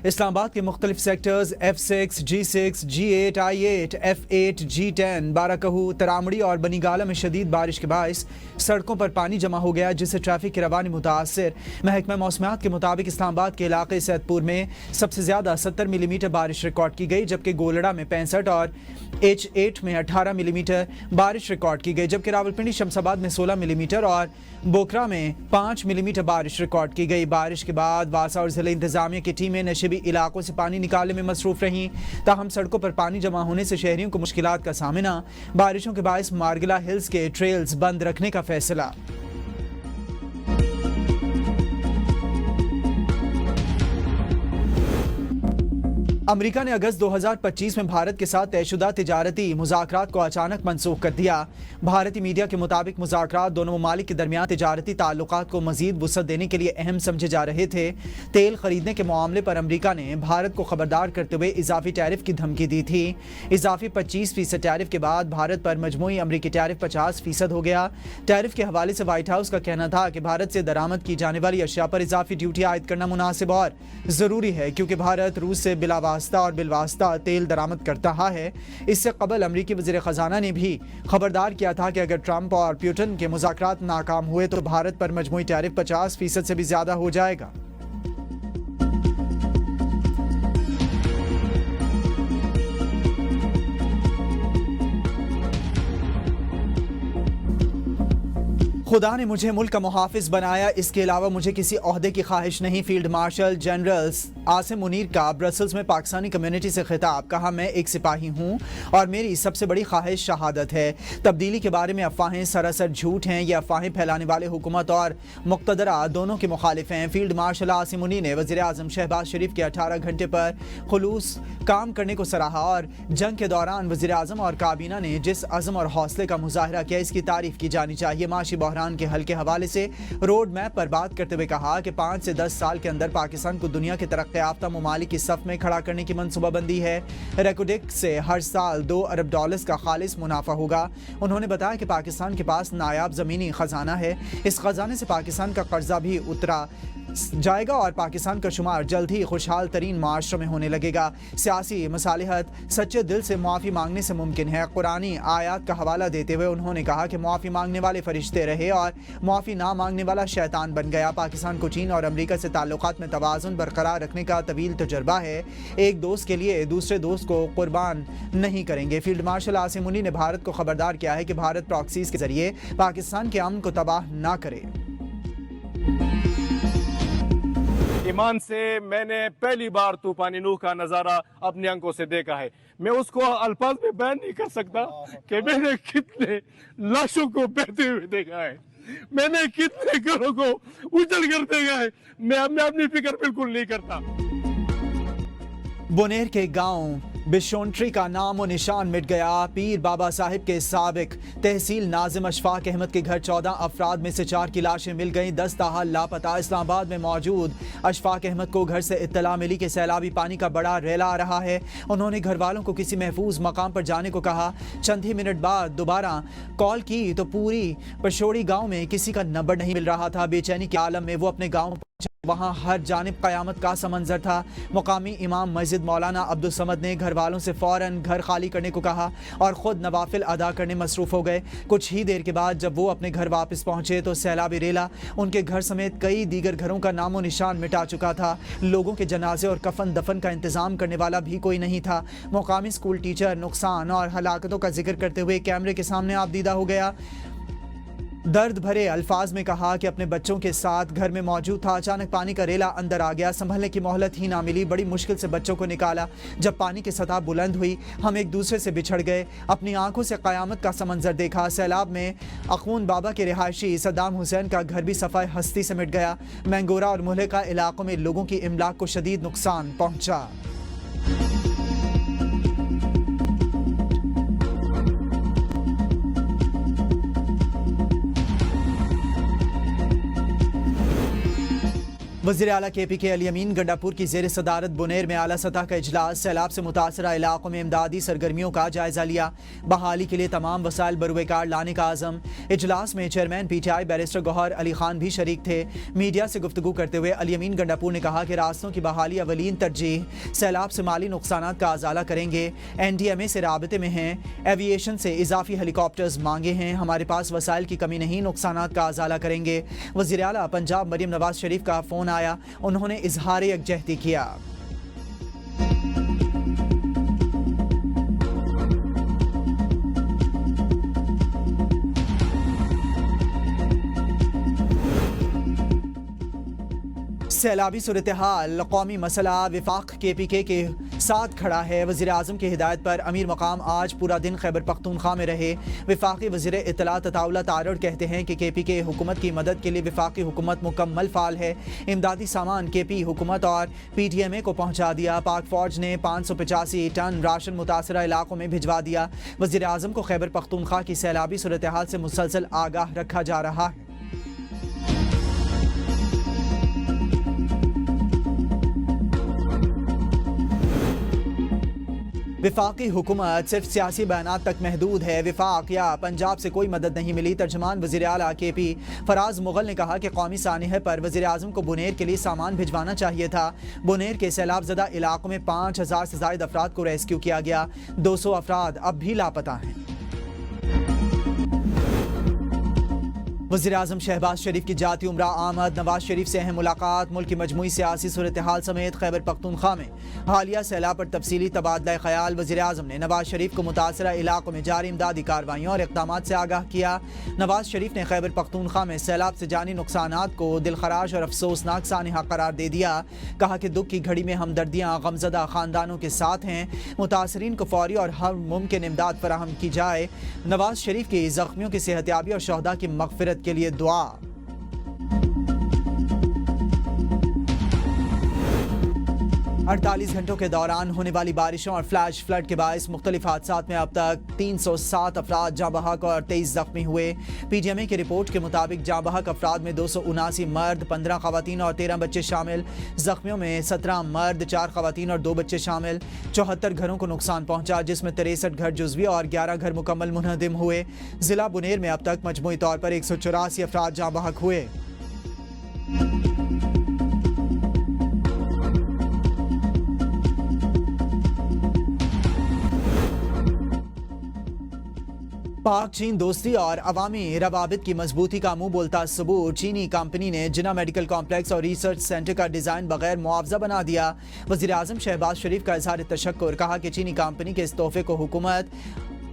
اسلام آباد کے مختلف sectors F6, G6, G8, I8, F8, G10, بارہ-کہو، ترامڑی اور بنی گالہ میں شدید بارش کے باعث سڑکوں پر پانی جمع ہو گیا جس سے ٹریفک کی روانی متاثر۔ محکمہ موسمیات کے مطابق اسلام آباد کے علاقے سید پور میں سب سے زیادہ 70 ملی میٹر بارش ریکارڈ کی گئی، جبکہ گولڑا میں 65 اور H8 میں 18 ملی میٹر بارش ریکارڈ کی گئی، جبکہ راولپنڈی شمس آباد میں 16 ملی میٹر اور بوکرا میں 5 ملی میٹر بارش ریکارڈ کی گئی۔ بارش کے بعد واسا اور ضلع انتظامیہ کی ٹیمیں نشیبی علاقوں سے پانی نکالنے میں مصروف رہیں، تاہم سڑکوں پر پانی جمع ہونے سے شہریوں کو مشکلات کا سامنا۔ بارشوں کے باعث مارگلہ ہلز کے ٹریلز بند رکھنے کا فیصلہ۔ امریکہ نے اگست 2025 میں بھارت کے ساتھ طے شدہ تجارتی مذاکرات کو اچانک منسوخ کر دیا۔ بھارتی میڈیا کے مطابق مذاکرات دونوں ممالک کے درمیان تجارتی تعلقات کو مزید وسعت دینے کے لیے اہم سمجھے جا رہے تھے۔ تیل خریدنے کے معاملے پر امریکہ نے بھارت کو خبردار کرتے ہوئے اضافی ٹیرف کی دھمکی دی تھی۔ اضافی 25% ٹیرف کے بعد بھارت پر مجموعی امریکی ٹیرف 50% ہو گیا۔ ٹیرف کے حوالے سے وائٹ ہاؤس کا کہنا تھا کہ بھارت سے درآمد کی جانے والی اشیاء پر اضافی ڈیوٹی عائد کرنا مناسب اور ضروری ہے، کیونکہ بھارت روس سے بلا واسطہ اور بالواسطہ تیل درآمد کرتا رہا ہے۔ اس سے قبل امریکی وزیر خزانہ نے بھی خبردار کیا تھا کہ اگر ٹرمپ اور پیوٹن کے مذاکرات ناکام ہوئے تو بھارت پر مجموعی ٹیرف 50% سے بھی زیادہ ہو جائے گا۔ خدا نے مجھے ملک کا محافظ بنایا، اس کے علاوہ مجھے کسی عہدے کی خواہش نہیں۔ Field marshal general Asim Munir کا برسلز میں پاکستانی کمیونٹی سے خطاب، کہا میں ایک سپاہی ہوں اور میری سب سے بڑی خواہش شہادت ہے۔ تبدیلی کے بارے میں افواہیں سراسر جھوٹ ہیں، یہ افواہیں پھیلانے والے حکومت اور مقتدرہ دونوں کے مخالف ہیں۔ فیلڈ مارشل عاصم منیر نے وزیر اعظم شہباز شریف کے 18 گھنٹے پر خلوص کام کرنے کو سراہا اور جنگ کے دوران وزیر اعظم اور کابینہ نے جس عزم اور حوصلے کا مظاہرہ کیا اس کی تعریف کی جانی چاہیے۔ معاشی بحران کے حل کے حوالے سے روڈ میپ پر بات کرتے ہوئے کہا کہ 5 سے 10 سال کے اندر پاکستان کو دنیا کے ترقی یافتہ ممالک کی صف میں کھڑا کرنے کی منصوبہ بندی ہے۔ ریکوڈیک سے ہر سال $2 ارب کا خالص منافع ہوگا۔ انہوں نے بتایا کہ پاکستان کے پاس نایاب زمینی خزانہ ہے، اس خزانے سے پاکستان کا قرضہ بھی اترا جائے گا اور پاکستان کا شمار جلد ہی خوشحال ترین معاشروں میں ہونے لگے گا۔ سیاسی مصالحت سچے دل سے معافی مانگنے سے ممکن ہے۔ قرآنی آیات کا حوالہ دیتے ہوئے انہوں نے کہا کہ معافی مانگنے والے فرشتے رہے اور معافی نہ مانگنے والا شیطان بن گیا۔ پاکستان کو چین اور امریکہ سے تعلقات میں توازن برقرار رکھنے کا طویل تجربہ ہے، ایک دوست کے لیے دوسرے دوست کو قربان نہیں کریں گے۔ فیلڈ مارشل عاصم منیر نے بھارت کو خبردار کیا ہے کہ بھارت پراکسیز کے ذریعے پاکستان کے امن کو تباہ نہ کرے۔ ایمان سے میں نے پہلی بار طوفان نوح کا نظارہ اپنی آنکھوں سے دیکھا ہے۔ میں اس کو الفاظ میں بیان نہیں کر سکتا کہ میں نے کتنے لاشوں کو بہتے ہوئے دیکھا ہے، میں نے کتنے گھروں کو اجڑ کر دیکھا ہے۔ میں اپنی فکر بالکل نہیں کرتا۔ بونیر کے گاؤں بشونٹری کا نام و نشان مٹ گیا۔ پیر بابا صاحب کے سابق تحصیل ناظم اشفاق احمد کے گھر 14 افراد میں سے 4 کی لاشیں مل گئیں، 10 تاحال لاپتہ۔ اسلام آباد میں موجود اشفاق احمد کو گھر سے اطلاع ملی کہ سیلابی پانی کا بڑا ریلا آ رہا ہے۔ انہوں نے گھر والوں کو کسی محفوظ مقام پر جانے کو کہا۔ چند ہی منٹ بعد دوبارہ کال کی تو پوری پشوڑی گاؤں میں کسی کا نمبر نہیں مل رہا تھا۔ بے چینی کے عالم میں وہ اپنے گاؤں وہاں ہر جانب قیامت کا سمنظر تھا۔ مقامی امام مسجد مولانا عبدالصمد نے گھر والوں سے فوراً گھر خالی کرنے کو کہا اور خود نوافل ادا کرنے مصروف ہو گئے۔ کچھ ہی دیر کے بعد جب وہ اپنے گھر واپس پہنچے تو سیلابی ریلا ان کے گھر سمیت کئی دیگر گھروں کا نام و نشان مٹا چکا تھا۔ لوگوں کے جنازے اور کفن دفن کا انتظام کرنے والا بھی کوئی نہیں تھا۔ مقامی اسکول ٹیچر نقصان اور ہلاکتوں کا ذکر کرتے ہوئے کیمرے کے سامنے آبدیدہ ہو گیا۔ درد بھرے الفاظ میں کہا کہ اپنے بچوں کے ساتھ گھر میں موجود تھا، اچانک پانی کا ریلا اندر آ گیا، سنبھلنے کی مہلت ہی نہ ملی، بڑی مشکل سے بچوں کو نکالا۔ جب پانی کی سطح بلند ہوئی ہم ایک دوسرے سے بچھڑ گئے، اپنی آنکھوں سے قیامت کا سمنظر دیکھا۔ سیلاب میں اخون بابا کے رہائشی صدام حسین کا گھر بھی صفحہ ہستی سے مٹ گیا۔ مینگورہ اور مہلکہ علاقوں میں لوگوں کی املاک کو شدید نقصان پہنچا۔ वज़ीर आला KPK अली अमीन गंडापुर की ज़ेर सदारत बुनेर में आला सतह का इजलास। सैलाब से मुतासरा इलाकों में इमदादी सरगर्मियों का जायजा लिया। बहाली के लिए तमाम वसाइल बरूएकार लाने का आज़म। इजलास में chairman PTI barrister Gohar Ali Khan भी शरीक थे। मीडिया से गुफ्तगू करते हुए अली अमीन गंडापुर ने कहा कि रास्तों की बहाली अवलीन तरजीह। सैलाब से माली नुकसानात का अजाला करेंगे। NDMA से राबते में हैं। एविएशन से इजाफी हेलीकॉप्टर्स मांगे हैं। हमारे पास वसाइल की कमी नहीं, नुकसानात का अजाला करेंगे। वज़ीर आला पंजाब मरियम नवाज शरीफ का फ़ोन आया, उन्होंने इजहार यकजहती किया। सैलाबी सूरत हाल कौमी मसला विफाक KPK के साथ खड़ा है। वज़ीर आज़म की हिदायत पर अमीर मकाम आज पूरा दिन खैबर पख्तूनख्वा में रहे। विफाकी वज़ीर इत्तलात अताउल्लाह तारड़ कहते हैं कि KPK हुकूमत की मदद के लिए विफाकी हुकूमत मुकम्मल फ़ाल है। इमदादी सामान KP हुकूमत और PTMA को पहुँचा दिया। पाक फ़ौज ने 585 टन राशन मुतासरा इलाकों में भिजवा दिया। वज़ीर आज़म को खैबर पख्तूनख्वा की सैलाबी सूरत हाल से मुसलसल आगाह रखा जा रहा है। विफाकी हुकूमत सिर्फ सियासी बयानात तक महदूद है। विफाक या पंजाब से कोई मदद नहीं मिली। तर्जमान वज़ीर आला KP फराज मुगल ने कहा कि कौमी सानिह पर वज़ीर आज़म को बुनेर के लिए सामान भिजवाना चाहिए था। बुनेर के सैलाब ज़दा इलाकों में 5000 से ज़ायद अफराद को रेस्क्यू किया गया। 200 अफराद अब भी लापता हैं। वज़ीर आज़म शहबाज शरीफ की जाती उम्रा आमद। नवाज शरीफ से अहम मुलाकात। मुल्क की मजमूई सियासी सूरत हाल समेत खैबर पख्तूनख्वा में हालिया सैलाब पर तफसीली तबादला ख्याल। वज़ीर आज़म ने नवाज शरीफ को मुतासरा इलाकों में जारी इमदादी कार्रवाइयों और इक़दामात से आगाह किया। नवाज शरीफ ने खैबर पख्तूनख्वा में सैलाब से जानी नुकसानात को दिलखराश और अफसोसनाक सानिहा करार दे दिया। कहा कि दुख की घड़ी में हमदर्दियाँ गमज़दा ख़ानदानों के साथ हैं। मुतासरीन को फौरी और हर मुमकिन इमदाद फराहम की जाए। नवाज शरीफ की ज़ख्मियों की सेहतियाबी और शहदा की मग़फ़िरत के लिए दुआ। 48 घंटों के दौरान होने वाली बारिशों और फ्लैश फ्लड के बायस मुख्तलिफ हादसात में अब तक 307 अफराद जाँ बहक और 23 जख्मी हुए। PTMA की रिपोर्ट के मुताबिक जाँ बहक अफराद में 279 मर्द, 15 खवातीन और 13 बच्चे शामिल। जख्मियों में 17 मर्द, 4 खवातीन और 2 बच्चे शामिल। 74 घरों को नुकसान पहुंचा, जिसमें 63 घर जुज़वी और 11 घर मुकम्मल मुनहदिम हुए। जिला बुनेर में अब तक मजमूई तौर पर 184 अफराद जाँ बहक हुए। पाक चीन दोस्ती और अवामी रवाबित की मजबूती का मुंह बोलता सबूत। चीनी कंपनी ने जिना मेडिकल कॉम्प्लेक्स और रिसर्च सेंटर का डिज़ाइन बगैर मुआवजा बना दिया। वज़ीर आज़म शहबाज शरीफ का इज़हार तशक्कुर। कहा कि चीनी कंपनी के इस तोहफे को हुकूमत,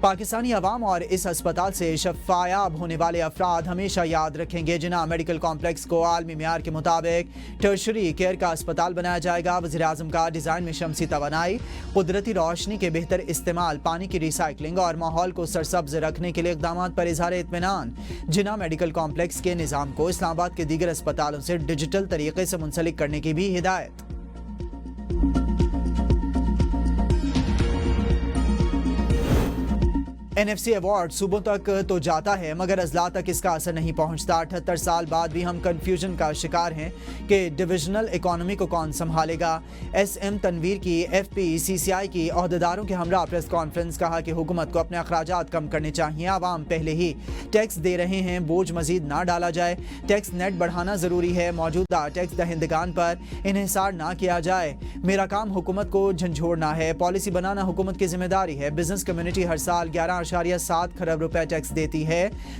पाकिस्तानी अवाम और इस अस्पताल से शफायाब होने वाले अफराद हमेशा याद रखेंगे। जिना मेडिकल कॉम्प्लेक्स को आलमी मेयार के मुताबिक टर्शरी केयर का अस्पताल बनाया जाएगा। वज़ीर आज़म का डिज़ाइन में शमसी तवानाई, कुदरती रोशनी के बेहतर इस्तेमाल, पानी की रिसाइकलिंग और माहौल को सरसब्ज रखने के लिए इक़दामात पर इज़हार इत्मीनान। जिना मेडिकल कॉम्प्लेक्स के निज़ाम को इस्लामाबाद के दीगर अस्पतालों से डिजिटल तरीके से मुंसलिक करने की भी हिदायत। NFC अवार्ड सूबों तक तो जाता है मगर अजला तक इसका असर नहीं पहुंचता। 78 साल बाद भी हम कंफ्यूजन का शिकार हैं कि डिविजनल इकोनॉमी को कौन संभालेगा। SM तनवीर की FPCCI की अहदेदारों के हमरा प्रेस कॉन्फ्रेंस। कहा कि हुकूमत को अपने अखराजात कम करने चाहिए। आवाम पहले ही टैक्स दे रहे हैं, बोझ मजीद ना डाला जाए। टैक्स नेट बढ़ाना ज़रूरी है। मौजूदा टैक्स दहिंदगान पर इन्हिसार ना किया जाए। मेरा काम हुकूमत को झंझोड़ना है, पॉलिसी बनाना हुकूमत की जिम्मेदारी है। बिजनेस कम्युनिटी हर साल 11.7 खरब रुपए टैक्स देती है।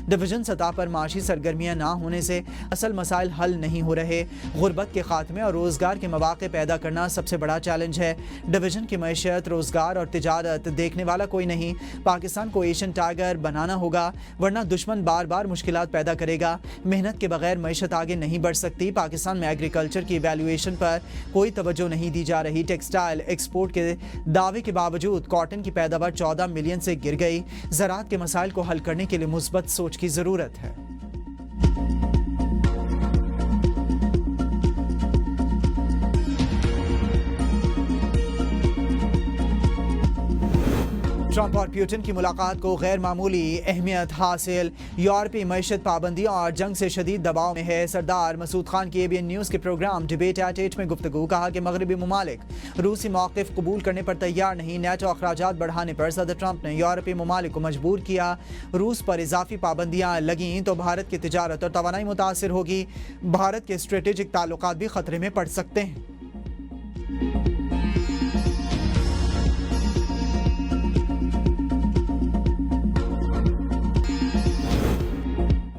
डिवीजन सतह पर माशी सरगर्मियां ना होने से असल मसाइल हल नहीं हो रहे। गुर्बत के खात्मे और रोजगार के मौके पैदा करना सबसे बड़ा चैलेंज है। डिवीजन की मैशियत, रोजगार और तिजारत देखने वाला कोई नहीं। पाकिस्तान को एशियन टाइगर बनाना होगा, वरना दुश्मन बार बार मुश्किलात पैदा करेगा। मेहनत के बगैर मैशत आगे नहीं बढ़ सकती। पाकिस्तान में एग्रीकल्चर की वैल्यूएशन पर कोई तवज्जो नहीं दी जा रही। टेक्सटाइल एक्सपोर्ट के दावे के बावजूद कॉटन की पैदावार 14 मिलियन से गिर गई। ज़राअत के मसाइल को हल करने के लिए मुस्बत सोच की ज़रूरत है। ट्रंप और प्यूटिन की मुलाकात को गैर मामूली अहमियत हासिल। यूरोपीय मईशत पाबंदियों और जंग से शदीद दबाव में है। सरदार मसूद खान की ABN न्यूज़ के प्रोग्राम डिबेट एट 8 में गुफ्तगू। कहा कि मगरबी ममालिक रूसी मौक़िफ़ कबूल करने पर तैयार नहीं। नेटो अखराजात बढ़ाने पर सदर ट्रंप ने यूरोपीय ममालिक को मजबूर किया। रूस पर इजाफी पाबंदियाँ लगीं तो भारत की तिजारत और तवानाई मुतासिर होगी। भारत के स्ट्रेटेजिक ताल्लुकात भी खतरे में पड़ सकते हैं।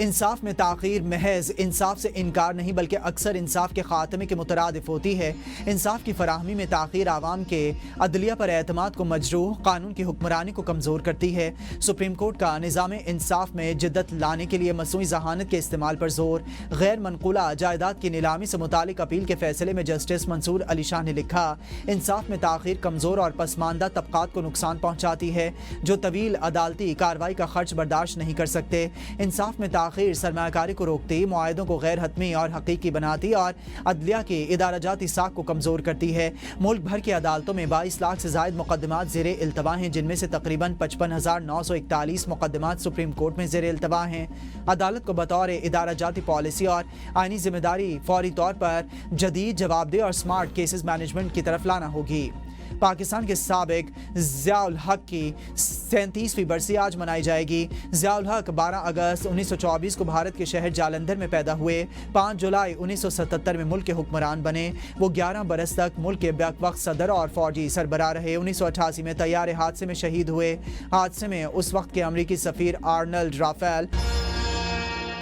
इंसाफ में ताख़ीर महज इंसाफ से इनकार नहीं बल्कि अक्सर इंसाफ के ख़ात्मे के मुतरादिफ होती है। इंसाफ की फराहमी में ताख़ीर आवाम के अदलिया पर एतमाद को मजरूह, कानून की हुक्मरानी को कमज़ोर करती है। सुप्रीम कोर्ट का निज़ाम इंसाफ में जिद्दत लाने के लिए मसनूई ज़हानत के इस्तेमाल पर जोर। गैर मनक़ूला जायदाद की नीलामी से मुतालिक अपील के फैसले में जस्टिस मंसूर अली शाह ने लिखा, इंसाफ में ताख़ीर कमज़ोर और पसमानदा तबक़ात को नुकसान पहुँचाती है जो तवील अदालती कार्रवाई का खर्च बर्दाश्त नहीं कर सकते। इंसाफ में ताख़ीर सरमायाकारी को रोकती, मुआहदों को गैर हतमी और हकीकी बनाती और अदलिया की इदाराजाती साख को कमज़ोर करती है। मुल्क भर की अदालतों में 22 लाख से ज़ायद मुकदमात ज़ेरे इल्तवा हैं, जिनमें से तकरीबन 55,941 मुकदमात सुप्रीम कोर्ट में ज़ेरे इल्तवा हैं। अदालत को बतौर इदाराजाती पॉलिसी और आइनी जिम्मेदारी फौरी तौर पर जदीद, जवाबदेह और स्मार्ट केसेस मैनेजमेंट की तरफ लाना होगी। पाकिस्तान के साबिक ज़ियाउल हक की 37वीं बरसी आज मनाई जाएगी। ज़ियाउल हक 12 अगस्त 1924 को भारत के शहर जालंधर में पैदा हुए। 5 जुलाई 1977 में मुल्क के हुक्मरान बने। वो 11 बरस तक मुल्क के वक्त सदर और फौजी सरबराह रहे। 1988 में तैयारे हादसे में शहीद हुए। हादसे में उस वक्त के अमरीकी सफ़ीर आर्नल्ड राफेल